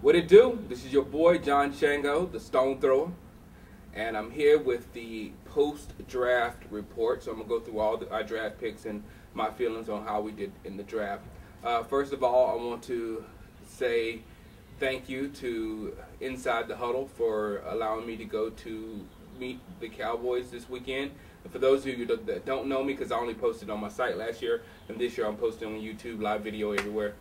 What it do? This is your boy John Shango, the Stone Thrower, and I'm here with the post-draft report. So I'm gonna go through all our draft picks and my feelings on how we did in the draft. First of all, I want to say thank you to Inside the Huddle for allowing me to go to meet the Cowboys this weekend. And for those of you that don't know me, because I only posted on my site last year, and this year I'm posting on YouTube, live video everywhere.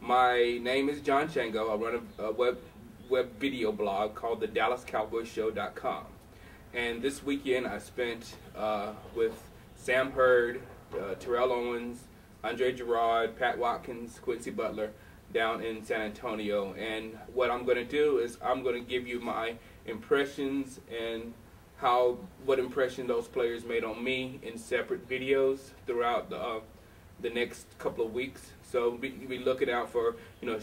My name is John Shango. I run a web video blog called the DallasCowboysShow.com. And this weekend I spent with Sam Hurd, Terrell Owens, Andre Gerard, Pat Watkins, Quincy Butler down in San Antonio. And what I'm going to do is I'm going to give you my impressions and what impression those players made on me in separate videos throughout the next couple of weeks. So be looking out for,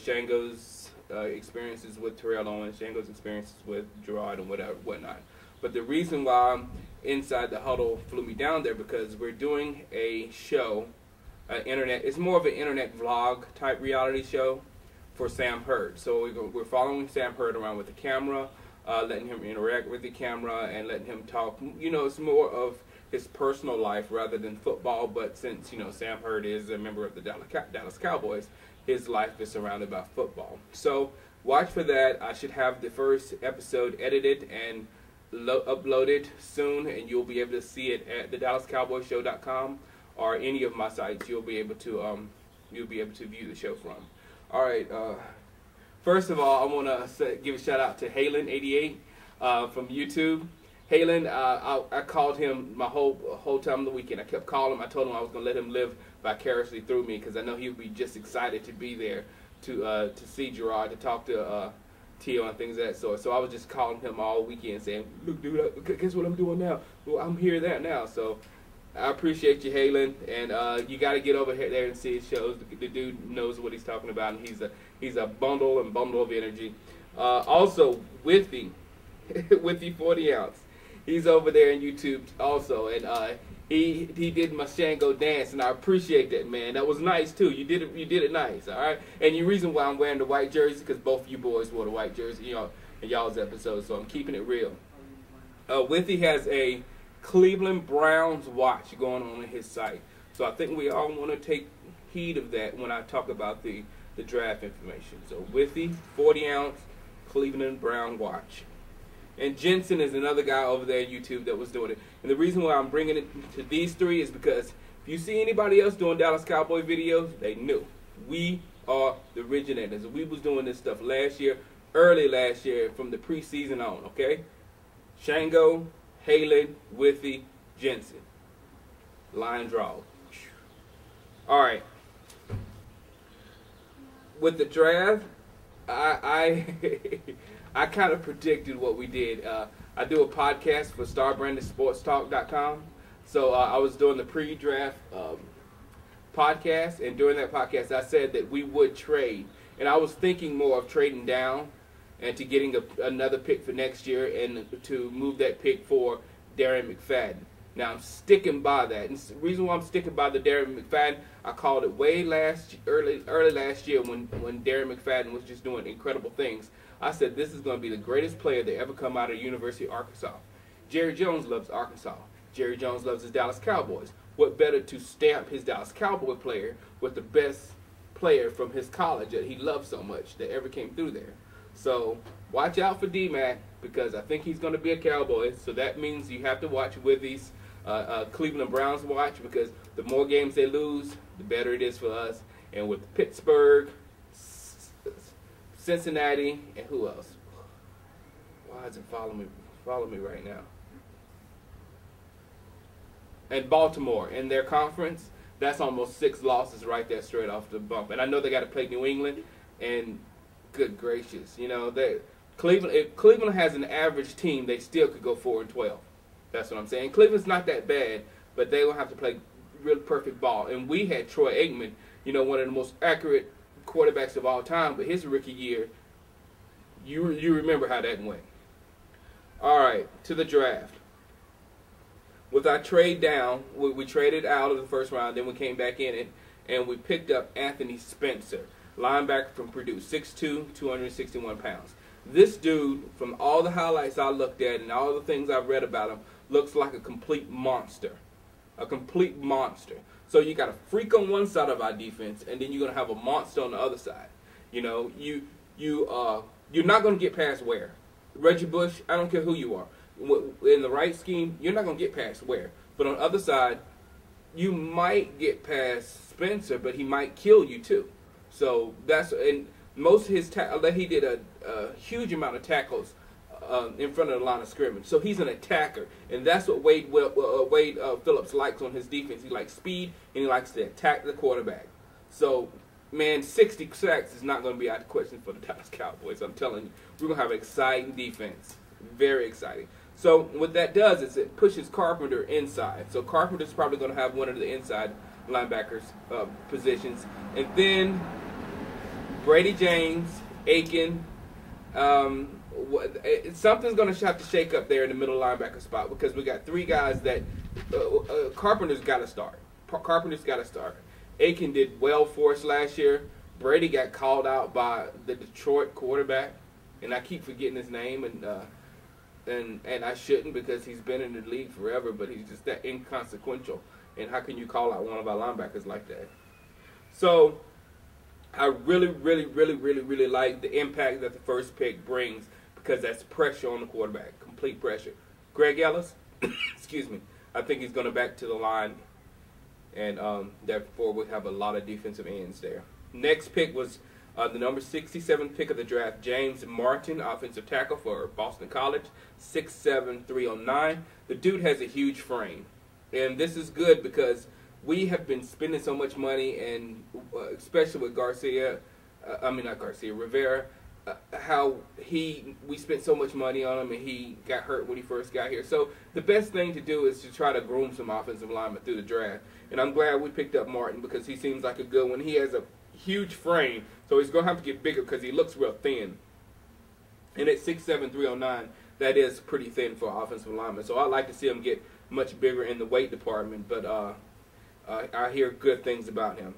Shango's experiences with Terrell Owens, Shango's experiences with Gerard and whatnot. But the reason why Inside the Huddle flew me down there, because we're doing a show, it's more of an internet vlog type reality show for Sam Hurd. So we're following Sam Hurd around with the camera, letting him interact with the camera and letting him talk. It's more of his personal life rather than football, but since Sam Hurd is a member of the Dallas Cowboys, his life is surrounded by football. So watch for that. I should have the first episode edited and uploaded soon, and you'll be able to see it at the DallasCowboysShow.com or any of my sites. You'll be able to view the show from. All right. First of all, I want to give a shout out to Halen88 from YouTube. Halen, I called him my whole time of the weekend. I kept calling him. I told him I was going to let him live vicariously through me, because I know he would be just excited to be there to see Gerard, to talk to Tio and things of that sort. So I was just calling him all weekend saying, look, dude, guess what I'm doing now? Well, I'm here there now. So I appreciate you, Halen, and you got to get over there and see his shows. The dude knows what he's talking about, and he's a bundle of energy. Also, Withy 40 ounce. He's over there on YouTube also, and he did my Shango dance, and I appreciate that, man. That was nice too. You did it nice, all right. And the reason why I'm wearing the white jersey, because both of you boys wore the white jersey, in y'all's episode. So I'm keeping it real. Withy has a Cleveland Browns watch going on his site, so I think we all want to take heed of that when I talk about the draft information. So Withy 40 ounce Cleveland Brown watch. And Jensen is another guy over there on YouTube that was doing it. And the reason why I'm bringing it to these three is because if you see anybody else doing Dallas Cowboy videos, they knew. We are the originators. We was doing this stuff early last year, from the preseason on, okay? Shango, Halen, Withy, Jensen. Line draw. All right. With the draft, I kind of predicted what we did. I do a podcast for StarBrandedSportsTalk.com. So I was doing the pre-draft podcast, and during that podcast I said that we would trade. And I was thinking more of trading down and to getting another pick for next year, and to move that pick for Darren McFadden. Now I'm sticking by that. And the reason why I'm sticking by the Darren McFadden, I called it early last year when Darren McFadden was just doing incredible things. I said this is going to be the greatest player to ever come out of the University of Arkansas. Jerry Jones loves Arkansas. Jerry Jones loves his Dallas Cowboys. What better to stamp his Dallas Cowboy player with the best player from his college that he loved so much that ever came through there? So watch out for D-Mac, because I think he's going to be a Cowboy. So that means you have to watch Withy's Cleveland Browns watch, because the more games they lose, the better it is for us. And with Pittsburgh, Cincinnati, and who else? Why is it follow me right now? And Baltimore in their conference, that's almost 6 losses right there straight off the bump. And I know they got to play New England, and good gracious, if Cleveland has an average team, they still could go 4-12. That's what I'm saying. Cleveland's not that bad, but they will have to play real perfect ball. And we had Troy Aikman, one of the most accurate quarterbacks of all time, but his rookie year, you remember how that went. All right, to the draft. With our trade down, we traded out of the first round, then we came back in it, and we picked up Anthony Spencer. linebacker from Purdue, 6'2", 261 pounds. This dude, from all the highlights I looked at and all the things I've read about him, looks like a complete monster. A complete monster. So you got a freak on one side of our defense, and then you're going to have a monster on the other side. You know, you're not going to get past Ware. Reggie Bush, I don't care who you are. In the right scheme, you're not going to get past Ware. But on the other side, you might get past Spencer, but he might kill you too. So that's, and most of his he did a huge amount of tackles in front of the line of scrimmage. So he's an attacker, and that's what Wade Phillips likes on his defense. He likes speed, and he likes to attack the quarterback. So, man, 60 sacks is not going to be out of the question for the Dallas Cowboys. I'm telling you, we're going to have an exciting defense, very exciting. So what that does is it pushes Carpenter inside. So Carpenter's probably going to have one of the inside linebackers positions, and then Brady James, Aiken. Something's going to have to shake up there in the middle linebacker spot because we got three guys that Carpenter's got to start. Carpenter's got to start. Aiken did well for us last year. Brady got called out by the Detroit quarterback, and I keep forgetting his name, and I shouldn't because he's been in the league forever, but he's just that inconsequential. And how can you call out one of our linebackers like that? So I really like the impact that the first pick brings because that's pressure on the quarterback, complete pressure. Greg Ellis, excuse me, I think he's going to back to the line, and therefore we have a lot of defensive ends there. Next pick was the number 67 pick of the draft, James Martin, offensive tackle for Boston College, 6'7", 309. The dude has a huge frame, and this is good because we have been spending so much money, and especially with Rivera, how we spent so much money on him, and he got hurt when he first got here. So the best thing to do is to try to groom some offensive linemen through the draft. And I'm glad we picked up Martin because he seems like a good one. He has a huge frame, so he's going to have to get bigger because he looks real thin. And at 6'7", 309, that is pretty thin for an offensive lineman. So I'd like to see him get much bigger in the weight department, but I hear good things about him.